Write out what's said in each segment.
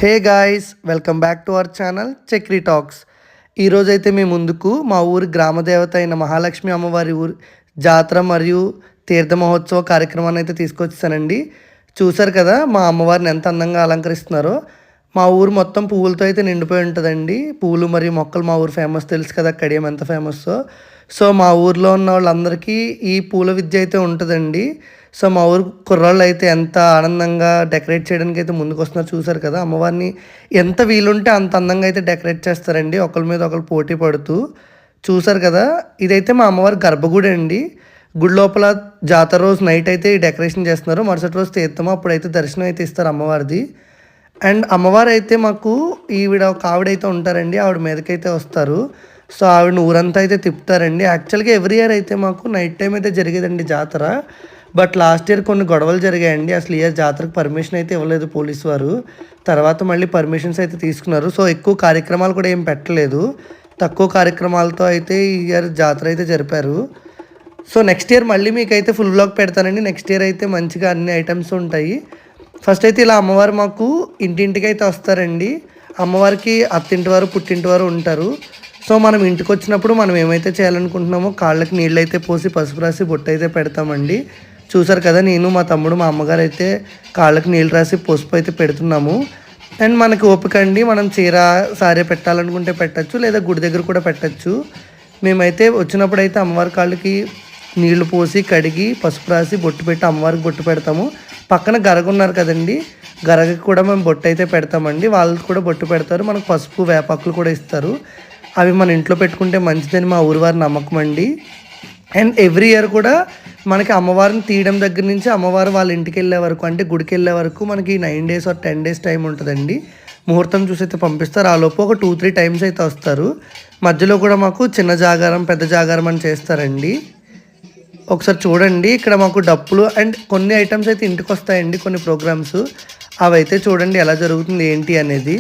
Hey guys, welcome back to our channel Chakri talks. ఈరోజైతే మీ ముందుకు మా ఊరి గ్రామదేవత అయిన మహాలక్ష్మి అమ్మవారి ఊరి జాతర మరియు తీర్థ మహోత్సవ కార్యక్రమాన్ని అయితే తీసుకొచ్చానండి. చూసారు కదా మా అమ్మవారిని ఎంత అందంగా అలంకరిస్తున్నారో. మా ఊరు మొత్తం పువ్వులతో అయితే నిండిపోయి ఉంటుందండి. పువ్వులు మరియు మొక్కలు మా ఊరు ఫేమస్, తెలుసు కదా కడియం ఎంత ఫేమస్సో. సో మా ఊర్లో ఉన్న వాళ్ళందరికీ ఈ పూల విద్య అయితే ఉంటుందండి. సో మా ఊరు కుర్రాళ్ళు అయితే ఎంత ఆనందంగా డెకరేట్ చేయడానికి అయితే ముందుకు వస్తున్నారు. చూసారు కదా అమ్మవారిని ఎంత వీలుంటే అంత అందంగా అయితే డెకరేట్ చేస్తారండి, ఒకరి మీద ఒకరు పోటీ పడుతూ. చూసారు కదా, ఇదైతే మా అమ్మవారి గర్భగుడి అండి. గుడి లోపల జాతర రోజు నైట్ అయితే ఈ డెకరేషన్ చేస్తున్నారు. మరుసటి రోజు తీర్థము, అప్పుడైతే దర్శనం అయితే ఇస్తారు అమ్మవారిది. అండ్ అమ్మవారు అయితే మాకు ఒక ఆవిడైతే ఉంటారండి, ఆవిడ మీదకైతే వస్తారు. సో ఆవిడని ఊరంతా అయితే తిప్పుతారండి. యాక్చువల్గా ఎవ్రీ ఇయర్ అయితే మాకు నైట్ టైం అయితే జరిగేదండి జాతర. బట్ లాస్ట్ ఇయర్ కొన్ని గొడవలు జరిగాయండి. అసలు ఇయర్ జాతరకు పర్మిషన్ అయితే ఇవ్వలేదు పోలీసు వారు. తర్వాత మళ్ళీ పర్మిషన్స్ అయితే తీసుకున్నారు. సో ఎక్కువ కార్యక్రమాలు కూడా ఏం పెట్టలేదు, తక్కువ కార్యక్రమాలతో అయితే ఈ ఇయర్ జాతర అయితే జరిపారు. సో నెక్స్ట్ ఇయర్ మళ్ళీ మీకైతే ఫుల్ బ్లాగ్ పెడతానండి. నెక్స్ట్ ఇయర్ అయితే మంచిగా అన్ని ఐటమ్స్ ఉంటాయి. ఫస్ట్ అయితే ఇలా అమ్మవారు మాకు ఇంటింటికి అయితే వస్తారండి. అమ్మవారికి అత్తింటి వారు పుట్టింటి వారు ఉంటారు. సో మనం ఇంటికి వచ్చినప్పుడు మనం ఏమైతే చేయాలనుకుంటున్నామో కాళ్ళకి నీళ్ళు అయితే పోసి పసుపు రాసి బొట్టు అయితే పెడతామండి. చూసారు కదా, నేను మా తమ్ముడు మా అమ్మగారు అయితే కాళ్ళకి నీళ్ళు రాసి పసుపు అయితే పెడుతున్నాము. అండ్ మనకి ఓపిక అండి, మనం చీర సారీ పెట్టాలనుకుంటే పెట్టచ్చు, లేదా గుడి దగ్గర కూడా పెట్టచ్చు. మేమైతే వచ్చినప్పుడు అయితే అమ్మవారి కాళ్ళకి నీళ్లు పోసి కడిగి పసుపు రాసి బొట్టు పెట్టి అమ్మవారికి బొట్టు పెడతాము. పక్కన గరగ ఉన్నారు కదండి, గరగకి కూడా మేము బొట్టు అయితే పెడతామండి. వాళ్ళకి కూడా బొట్టు పెడతారు, మనకు పసుపు వేపాకులు కూడా ఇస్తారు. అవి మన ఇంట్లో పెట్టుకుంటే మంచిదని మా ఊరి వారి నమ్మకం అండి. అండ్ ఎవ్రీ ఇయర్ కూడా మనకి అమ్మవారిని తీయడం దగ్గర నుంచి అమ్మవారు వాళ్ళ ఇంటికి వెళ్ళే వరకు, అంటే గుడికి వెళ్ళే వరకు మనకి 9 days ఆర్ 10 days టైం ఉంటుందండి. ముహూర్తం చూసి అయితే పంపిస్తారు. ఆ లోపు ఒక 2-3 times అయితే వస్తారు. మధ్యలో కూడా మాకు చిన్న జాగారం పెద్ద జాగారం అని చేస్తారండి. ఒకసారి చూడండి, ఇక్కడ మాకు డప్పులు అండ్ కొన్ని ఐటమ్స్ అయితే ఇంటికి వస్తాయండి, కొన్ని ప్రోగ్రామ్స్. అవి అయితే చూడండి ఎలా జరుగుతుంది ఏంటి అనేది.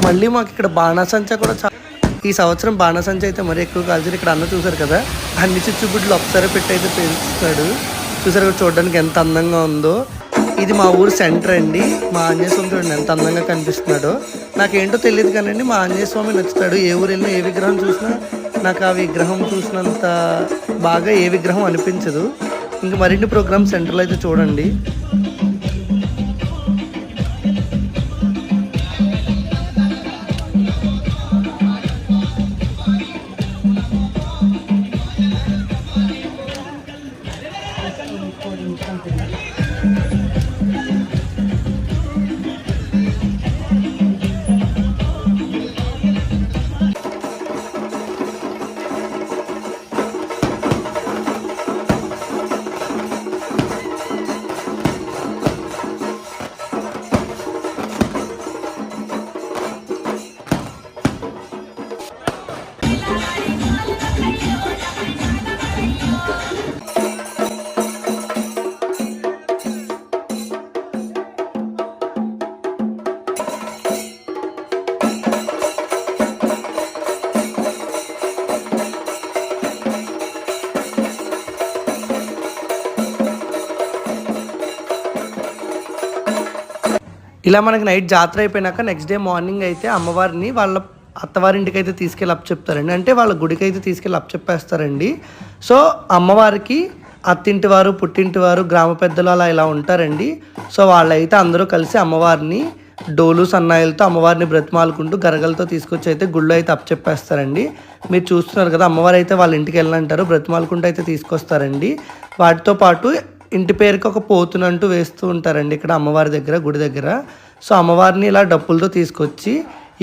మళ్ళీ మాకు ఇక్కడ బాణాసంచా కూడా ఈ సంవత్సరం బాణాసంచా అయితే మరీ ఎక్కువ కాల్చారు. ఇక్కడ అన్న చూసారు కదా, అన్ని చిచ్చుబుడ్లు ఒకసారి పెట్టి అయితే పెంచుతాడు. చూసారు కదా చూడడానికి ఎంత అందంగా ఉందో. ఇది మా ఊరు సెంటర్ అండి. మా ఆంజనేయ స్వామి చూడండి ఎంత అందంగా కనిపిస్తున్నాడో. నాకేంటో తెలియదు కానీ మా ఆంజనేయ స్వామి నచ్చుతాడు. ఏ ఊరు వెళ్ళినా ఏ విగ్రహం చూసినా నాకు ఆ విగ్రహం చూసినంత బాగా ఏ విగ్రహం అనిపించదు. ఇంకా మరిన్ని ప్రోగ్రామ్స్ సెంటర్లో అయితే చూడండి. ఇలా మనకి నైట్ జాతర అయిపోయినాక నెక్స్ట్ డే మార్నింగ్ అయితే అమ్మవారిని వాళ్ళ అత్తవారింటికి అయితే తీసుకెళ్ళి చెప్తారండి. అంటే వాళ్ళ గుడికి అయితే తీసుకెళ్ళి చెప్పేస్తారండి. సో అమ్మవారికి అత్తింటి వారు, పుట్టింటి వారు, గ్రామ పెద్దలు అలా ఇలా ఉంటారండి. సో వాళ్ళైతే అందరూ కలిసి అమ్మవారిని డోలు సన్నాయిలతో అమ్మవారిని బ్రతిమాలుకుంటూ గరగలతో తీసుకొచ్చి అయితే గుళ్ళో అయితే చెప్పేస్తారండి. మీరు చూస్తున్నారు కదా, అమ్మవారు అయితే వాళ్ళ ఇంటికి వెళ్ళంటారు, బ్రతిమాలుకుంటూ అయితే తీసుకొస్తారండి. వాటితో పాటు ఇంటి పేరుకి ఒక పోతునంటూ వేస్తూ ఉంటారండి ఇక్కడ అమ్మవారి దగ్గర, గుడి దగ్గర. సో అమ్మవారిని ఇలా డప్పులతో తీసుకొచ్చి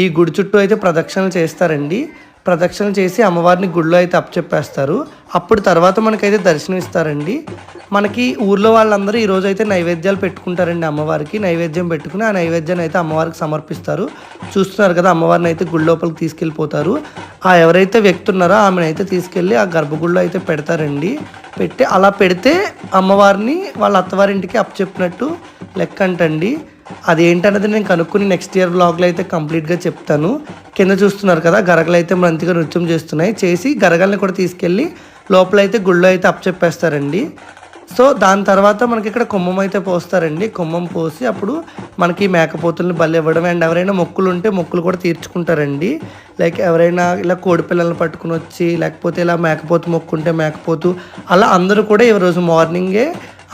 ఈ గుడి చుట్టూ అయితే ప్రదక్షిణలు చేస్తారండి. ప్రదక్షిణలు చేసి అమ్మవారిని గుడిలో అయితే చెప్పేస్తారు. అప్పుడు తర్వాత మనకైతే దర్శనం ఇస్తారండి. మనకి ఊర్లో వాళ్ళందరూ ఈరోజు అయితే నైవేద్యాలు పెట్టుకుంటారండి. అమ్మవారికి నైవేద్యం పెట్టుకుని ఆ నైవేద్యాన్ని అయితే అమ్మవారికి సమర్పిస్తారు. చూస్తున్నారు కదా, అమ్మవారిని అయితే గుడి లోపలికి తీసుకెళ్ళిపోతారు. ఆ ఎవరైతే వ్యక్తి ఉన్నారో ఆమెను అయితే తీసుకెళ్ళి ఆ గర్భగుడిలో అయితే పెడతారండి. పెట్టి అలా పెడితే అమ్మవారిని వాళ్ళ అత్తవారింటికి అప్పచెప్పినట్టు లెక్క అంటండి. అదేంటన్నది నేను కనుక్కుని నెక్స్ట్ ఇయర్ వ్లాగ్లో అయితే కంప్లీట్గా చెప్తాను. కింద చూస్తున్నారు కదా, గరగలు అయితే మంచిగా నృత్యం చేస్తున్నాయి. చేసి గరగల్ని కూడా తీసుకెళ్ళి లోపలైతే గుళ్ళో అయితే చెప్పేస్తారండి. సో దాని తర్వాత మనకి ఇక్కడ కుంభం అయితే పోస్తారండి. కుంభం పోసి అప్పుడు మనకి మేకపోతుల్ని బలి ఇవ్వడం, అండ్ ఎవరైనా మొక్కులు ఉంటే మొక్కులు కూడా తీర్చుకుంటారండి. లైక్ ఎవరైనా ఇలా కోడి పిల్లల్ని పట్టుకుని వచ్చి, లేకపోతే ఇలా మేకపోతు మొక్కుంటే మేకపోతు, అలా అందరూ కూడా ఈ రోజు మార్నింగే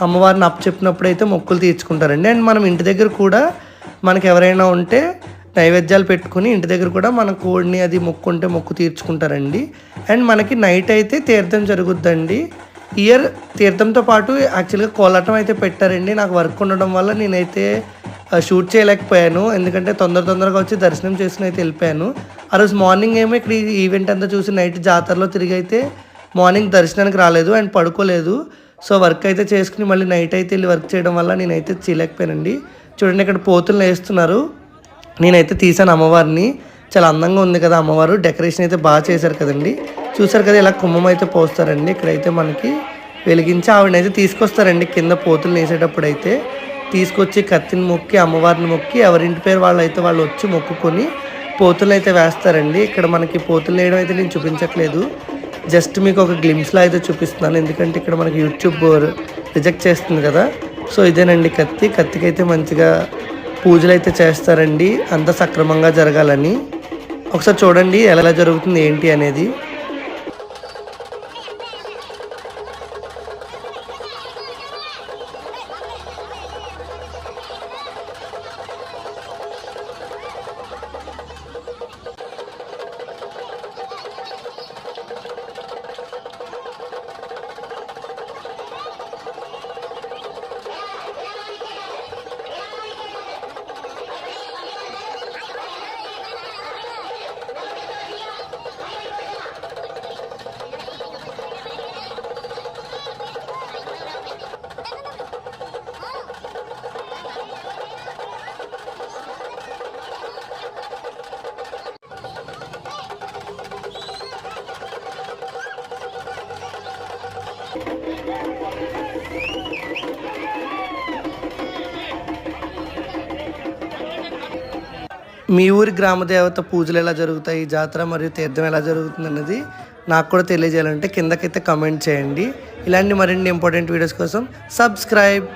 అమ్మవారిని చెప్పినప్పుడు అయితే మొక్కులు తీర్చుకుంటారండి. అండ్ మనం ఇంటి దగ్గర కూడా మనకి ఎవరైనా ఉంటే నైవేద్యాలు పెట్టుకుని ఇంటి దగ్గర కూడా మన కోడిని అది మొక్కుంటే మొక్కు తీర్చుకుంటారండి. అండ్ మనకి నైట్ అయితే తీర్థం జరుగుద్దండి. ఇయర్ తీర్థంతో పాటు యాక్చువల్గా కోలాటం అయితే పెట్టారండి. నాకు వర్క్ ఉండడం వల్ల నేనైతే షూట్ చేయలేకపోయాను, ఎందుకంటే తొందరగా వచ్చి దర్శనం చేసుకుని అయితే వెళ్ళిపోయాను. ఆ రోజు మార్నింగ్ ఏమో ఇక్కడ ఈ ఈవెంట్ అంతా చూసి నైట్ జాతరలో తిరిగి అయితే మార్నింగ్ దర్శనానికి రాలేదు అండ్ పడుకోలేదు. సో వర్క్ అయితే చేసుకుని మళ్ళీ నైట్ అయితే వెళ్ళి వర్క్ చేయడం వల్ల నేనైతే చేయలేకపోయానండి. చూడండి, ఇక్కడ పోతులను వేస్తున్నారు. నేనైతే తీసాను అమ్మవారిని. చాలా అందంగా ఉంది కదా అమ్మవారు. డెకరేషన్ అయితే బాగా చేశారు కదండి. చూసారు కదా, ఇలా కుంభం అయితే పోస్తారండి. ఇక్కడైతే మనకి వెలిగించి ఆవిడనైతే తీసుకొస్తారండి. కింద పోతులు వేసేటప్పుడు అయితే తీసుకొచ్చి కత్తిని మొక్కి, అమ్మవారిని మొక్కి, ఎవరింటి పేరు వాళ్ళు అయితే వాళ్ళు వచ్చి మొక్కుకొని పోతులు అయితే వేస్తారండి. ఇక్కడ మనకి పోతులు వేయడం అయితే నేను చూపించట్లేదు, జస్ట్ మీకు ఒక గ్లిమ్స్లో అయితే చూపిస్తున్నాను, ఎందుకంటే ఇక్కడ మనకి యూట్యూబ్ రిజెక్ట్ చేస్తుంది కదా. సో ఇదేనండి కత్తికి అయితే మంచిగా పూజలు అయితే చేస్తారండి, అంత సక్రమంగా జరగాలని. ఒకసారి చూడండి ఎలా జరుగుతుంది ఏంటి అనేది. మీ ఊరి గ్రామదేవత పూజలు ఎలా జరుగుతాయి, జాతర మరియు తీర్థం ఎలా జరుగుతుంది అన్నది నాకు కూడా తెలియజేయాలంటే కిందకైతే కమెంట్ చేయండి. ఇలాంటి మరిన్ని ఇంపార్టెంట్ వీడియోస్ కోసం సబ్స్క్రైబ్.